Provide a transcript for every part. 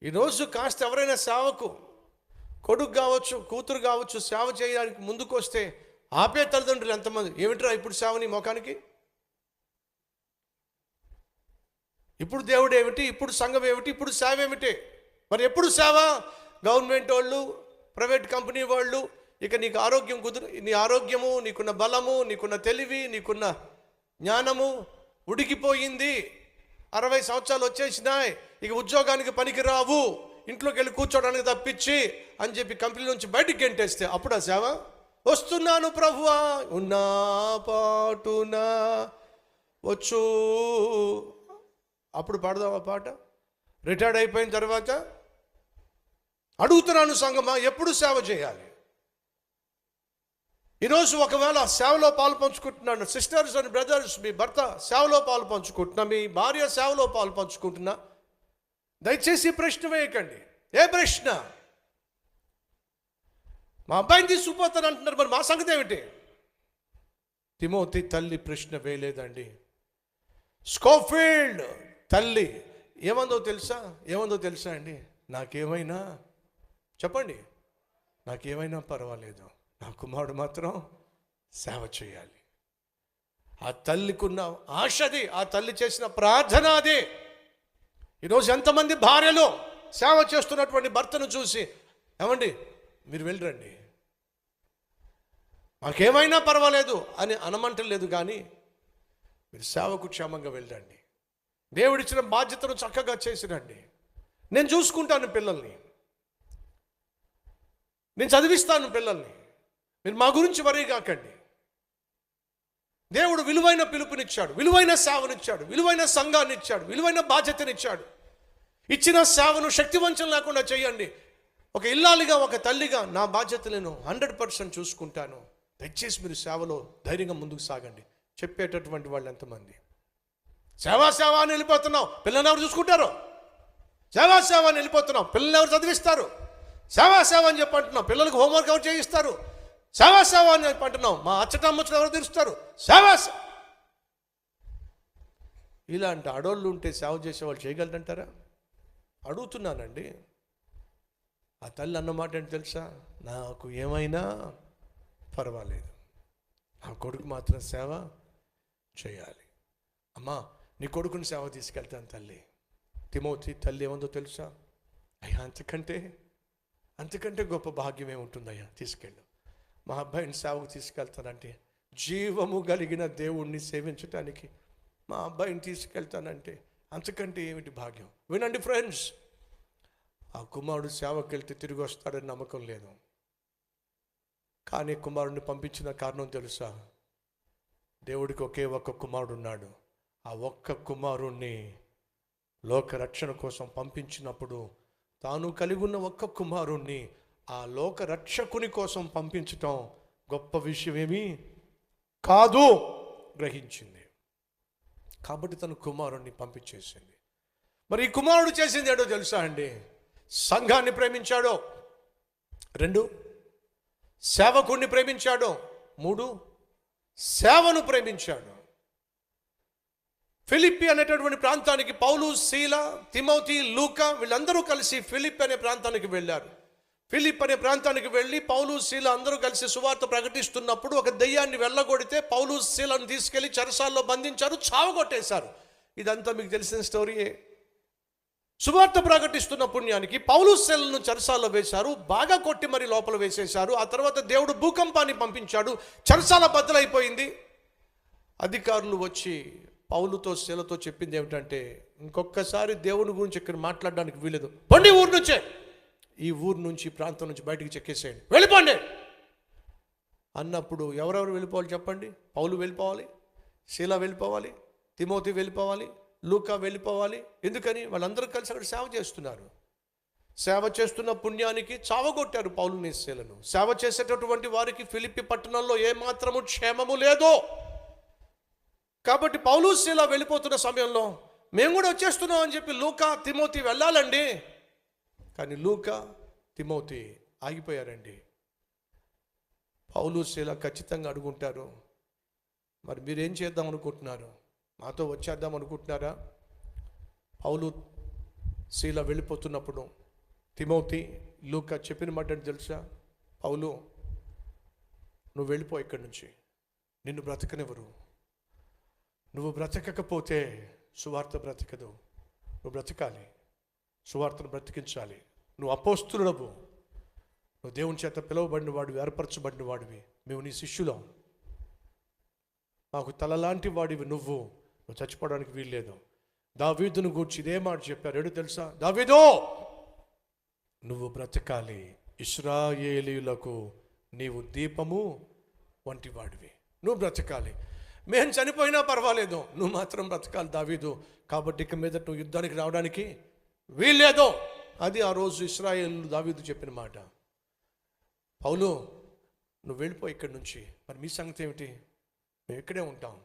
ఈరోజు కాస్త ఎవరైనా సేవకు కొడుకు కావచ్చు, కూతురు కావచ్చు, సేవ చేయడానికి ముందుకు వస్తే ఆపే తల్లిదండ్రులు ఎంతమంది? ఏమిట్రా ఇప్పుడు సేవ నీ ముఖానికి? ఇప్పుడు దేవుడు ఏమిటి? ఇప్పుడు సంఘం ఏమిటి? ఇప్పుడు సేవ ఏమిటి? మరి ఎప్పుడు సేవ? గవర్నమెంట్ వాళ్ళు, ప్రైవేట్ కంపెనీ వాళ్ళు, ఇక నీకు ఆరోగ్యం నీ ఆరోగ్యము, నీకున్న బలము, నీకున్న తెలివి, నీకున్న జ్ఞానము ఉడికిపోయింది, 60 సంవత్సరాలు వచ్చేసినాయి, ఇక ఉద్యోగానికి పనికి రావు, ఇంట్లోకి వెళ్ళి కూర్చోడానికి తప్పించి అని చెప్పి కంపెనీ నుంచి బయటికి గెంటేస్తే అప్పుడు ఆ సేవ? వస్తున్నాను ప్రభువా ఉన్నా పాటున వచ్చు, అప్పుడు పాడదాం ఆ పాట. రిటైర్డ్ అయిపోయిన తర్వాత అడుగుతున్నాను సంగమా ఎప్పుడు సేవ చేయాలి? ఈరోజు ఒకవేళ సేవలో పాలు పంచుకుంటున్నాను, సిస్టర్స్ అండ్ బ్రదర్స్, మీ భర్త సేవలో పాలు పంచుకుంటున్నా, మీ భార్య సేవలో పాలు పంచుకుంటున్నా, దయచేసి ప్రశ్న వేయకండి. ఏ ప్రశ్న? మా అబ్బాయిని తీసుకుపోతాను అంటున్నారు, మరి మా సంగతి ఏమిటి? తిమోతి తల్లి ప్రశ్న వేయలేదండి. స్కోఫీల్డ్ తల్లి ఏమందో తెలుసా అండి? నాకేమైనా చెప్పండి, నాకేమైనా పర్వాలేదు, నా కుమారుడు మాత్రం సేవ చేయాలి. ఆ తల్లికున్న ఆశది, ఆ తల్లి చేసిన ప్రార్థన అదే. ఈరోజు ఎంతమంది భార్యలు సేవ చేస్తున్నటువంటి భర్తను చూసి, ఏమండి మీరు వెళ్ళరండి, మాకేమైనా పర్వాలేదు అని అనమంటలేదు, కానీ మీరు సేవకు క్షేమంగా వెళ్ళండి, దేవుడిచ్చిన బాధ్యతను చక్కగా చేసిరండి, నేను చూసుకుంటాను పిల్లల్ని, నేను చదివిస్తాను పిల్లల్ని, మీరు మా గురించి వరీ కాకండి. దేవుడు విలువైన పిలుపునిచ్చాడు, విలువైన సేవనిచ్చాడు, విలువైన సంఘాన్ని ఇచ్చాడు, విలువైన బాధ్యతనిచ్చాడు. ఇచ్చిన సేవను శక్తివంచన లేకుండా చేయండి. ఒక ఇల్లాలిగా, ఒక తల్లిగా నా బాధ్యతలను 100% చూసుకుంటాను, దయచేసి మీరు సేవలో ధైర్యంగా ముందుకు సాగండి చెప్పేటటువంటి వాళ్ళు ఎంతమంది? సేవ అని వెళ్ళిపోతున్నావు, పిల్లల్ని ఎవరు చూసుకుంటారు? సేవ అని వెళ్ళిపోతున్నావు, పిల్లల్ని ఎవరు చదివిస్తారు? సేవ అని చెప్పంటున్నావు, పిల్లలకు హోంవర్క్ ఎవరు చేయిస్తారు? సేవ అని చెప్పంటున్నావు, మా అచ్చటమ్మచ్చులు ఎవరు తీరుస్తారు? సేవ. ఇలాంటి ఆడోళ్ళు ఉంటే సేవ చేసేవాళ్ళు చేయగలరంటారా? అడుగుతున్నానండి. ఆ తల్లి అన్నమాట ఏంటి తెలుసా? నాకు ఏమైనా పర్వాలేదు, నా కొడుకు మాత్రం సేవ చేయాలి. అమ్మా నీ కొడుకుని సేవ తీసుకెళ్తాను తల్లి. తిమోతి తల్లి ఏముందో తెలుసా? అయ్యా అంతకంటే గొప్ప భాగ్యం ఏముంటుందయ్యా, తీసుకెళ్ళు. మా అబ్బాయిని సేవకు తీసుకెళ్తానంటే, జీవము కలిగిన దేవుణ్ణి సేవించటానికి మా అబ్బాయిని తీసుకెళ్తానంటే అంతకంటే ఏమిటి భాగ్యం? వినండి ఫ్రెండ్స్, ఆ కుమారుడు సేవకు వెళ్తే తిరిగి వస్తాడని నమ్మకం లేదు, కానీ కుమారుడిని పంపించిన కారణం తెలుసా? దేవుడికి ఒకే ఒక్క కుమారుడు ఉన్నాడు. ఆ ఒక్క కుమారుణ్ణి లోక రక్షణ కోసం పంపించినప్పుడు, తాను కలిగి ఉన్న ఒక్క కుమారుణ్ణి ఆ లోక రక్షకుని కోసం పంపించటం గొప్ప విషయం ఏమీ కాదు గ్రహించింది. కాబట్టి తన కుమారుణ్ణి పంపించేసింది. మరి ఈ కుమారుడు చేసింది ఏడో తెలుసా అండి? సంఘాన్ని ప్రేమించాడు. 2, సేవకుణ్ణి ప్రేమించాడు. 3, సేవను ప్రేమించాడు. ఫిలిప్పి అనేటటువంటి ప్రాంతానికి పౌలు, సీల, తిమోతి, లూకా వీళ్ళందరూ కలిసి ఫిలిప్పి అనే ప్రాంతానికి వెళ్ళారు. ఫిలిప్ అనే ప్రాంతానికి వెళ్ళి పౌలు, సీల అందరూ కలిసి సువార్త ప్రకటిస్తున్నప్పుడు ఒక దెయ్యాన్ని వెళ్ళగొడితే పౌలు, సీలను తీసుకెళ్లి చెరసాల్లో బంధించారు, చావగొట్టేశారు. ఇదంతా మీకు తెలిసిన స్టోరీయే. సువార్త ప్రకటిస్తున్న పుణ్యానికి పౌలు, సీలను చెరసాల్లో వేశారు, బాగా కొట్టి మరి లోపల వేసేశారు. ఆ తర్వాత దేవుడు భూకంపాన్ని పంపించాడు, చెరసాల బద్దలైపోయింది. అధికారులు వచ్చి పౌలుతో శీలతో చెప్పింది ఏమిటంటే, ఇంకొకసారి దేవుని గురించి ఇక్కడ మాట్లాడడానికి వీలేదు, పండి ఊరు నుంచే, ఈ ఊరు నుంచి ప్రాంతం నుంచి బయటికి చెక్కేసేయండి, వెళ్ళిపోండి అన్నప్పుడు ఎవరెవరు వెళ్ళిపోవాలి చెప్పండి? పౌలు వెళ్ళిపోవాలి, శీల వెళ్ళిపోవాలి, తిమోతి వెళ్ళిపోవాలి, లూకా వెళ్ళిపోవాలి. ఎందుకని? వాళ్ళందరూ కలిసి అక్కడ సేవ చేస్తున్నారు. సేవ చేస్తున్న పుణ్యానికి చావగొట్టారు పౌలుని శీలను. సేవ చేసేటటువంటి వారికి ఫిలిప్పి పట్టణంలో ఏమాత్రము క్షేమము లేదు. కాబట్టి పౌలు శీల వెళ్ళిపోతున్న సమయంలో మేము కూడా వచ్చేస్తున్నాం అని చెప్పి లూకా తిమోతి వెళ్ళాలండి. కానీ లూకా తిమోతి ఆగిపోయారండి. పౌలు శీల ఖచ్చితంగా అడుగుంటారు, మరి మీరేం చేద్దాం అనుకుంటున్నారు? మాతో వచ్చేద్దాం అనుకుంటున్నారా? పౌలు శీల వెళ్ళిపోతున్నప్పుడు తిమోతి లూకా చెప్పిన మాట తెలుసా? పౌలు, నువ్వు వెళ్ళిపో ఇక్కడి నుంచి, నిన్ను బ్రతకనివ్వరు. నువ్వు బ్రతకకపోతే సువార్త బ్రతకదు. నువ్వు బ్రతకాలి, సువార్తను బ్రతికించాలి. నువ్వు అపోస్తులుడవు, నువ్వు దేవుని చేత పిలువబడిన వాడివి, ఏర్పరచబడిన వాడివి. మేము నీ శిష్యులం, మాకు తలలాంటి వాడివి నువ్వు చచ్చిపోవడానికి వీల్లేదు. దావీదును గూర్చి ఇదే మాట చెప్పారు. ఏడు తెలుసా? దావీదు, నువ్వు బ్రతకాలి, ఇశ్రాయేలీయులకు నీవు దీపము వంటి వాడివి, నువ్వు బ్రతకాలి. మేము చనిపోయినా పర్వాలేదు, నువ్వు మాత్రం బ్రతకాలి దావీదు. కాబట్టి ఇక మీద నువ్వు యుద్ధానికి రావడానికి వీల్లేదు. అది ఆ రోజు ఇశ్రాయేలు దావీదు చెప్పిన మాట. పౌలు, నువ్వు వెళ్ళిపో ఇక్కడి నుంచి. మరి మీ సంగతి ఏమిటి? మేము ఇక్కడే ఉంటాం.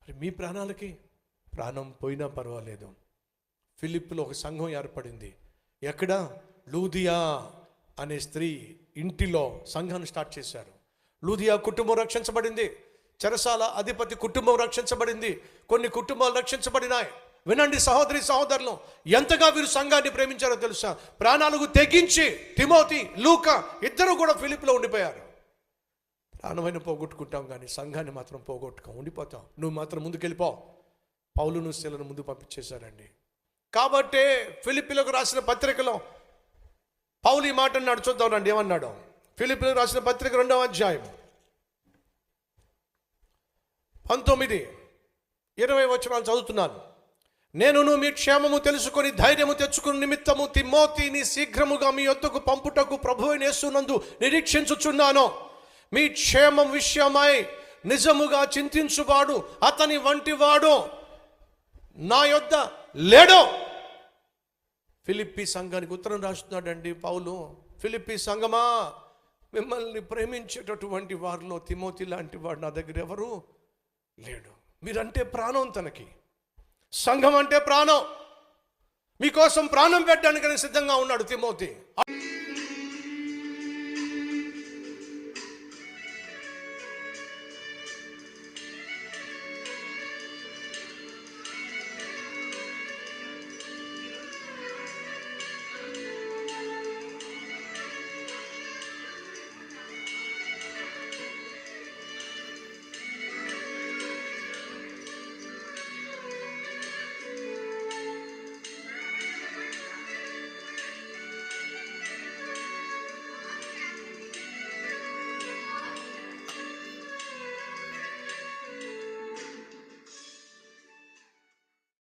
మరి మీ ప్రాణాలకి ప్రాణం పోయినా పర్వాలేదు. ఫిలిప్పులో ఒక సంఘం ఏర్పడింది. ఎక్కడ? లూదియా అనే స్త్రీ ఇంటిలో సంఘాన్ని స్టార్ట్ చేశారు. లూదియా కుటుంబం రక్షించబడింది. చెరసాల అధిపతి కుటుంబం రక్షించబడింది. కొన్ని కుటుంబాలు రక్షించబడినాయి. వినండి సహోదరి సహోదరులు, ఎంతగా వీరు సంఘాన్ని ప్రేమించారో తెలుసా? ప్రాణాలకు తెగించి తిమోతి లూకా ఇద్దరు కూడా ఫిలిప్లో ఉండిపోయారు. ప్రాణమైన పోగొట్టుకుంటాం కానీ సంఘాన్ని మాత్రం పోగొట్టుకోం, ఉండిపోతాం. నువ్వు మాత్రం ముందుకెళ్ళిపో. పౌలును శీలను ముందు పంపించేశారండి. కాబట్టే ఫిలిప్పీలకు రాసిన పత్రికలో పౌలు ఈ మాట అన్నాడు. చూద్దాం రండి ఏమన్నాడు. ఫిలిప్పీలకు రాసిన పత్రిక 2వ అధ్యాయం 19-20 వచనాలు చదువుతున్నాను. నేనును మీ క్షేమము తెలుసుకొని ధైర్యము తెచ్చుకుని నిమిత్తము తిమోతిని శీఘ్రముగా మీ యొద్దకు పంపుటకు ప్రభువైన యేసునందు నిరీక్షించుచున్నాను. మీ క్షేమం విషయమై నిజముగా చింతించువాడు అతని వంటి వాడు నా యొద్ద లేడు. ఫిలిప్పీ సంఘానికి ఉత్తరం రాస్తున్నాడండి పౌలు. ఫిలిప్పీ సంఘమా, మిమ్మల్ని ప్రేమించేటటువంటి వారిలో తిమోతి లాంటి వాడు నా దగ్గర ఎవరు లేడు. మీరంటే ప్రాణం తనకి, సంఘం అంటే ప్రాణం. మీకోసం ప్రాణం పెట్టడానికి సిద్ధంగా ఉన్నాడు తిమోతి.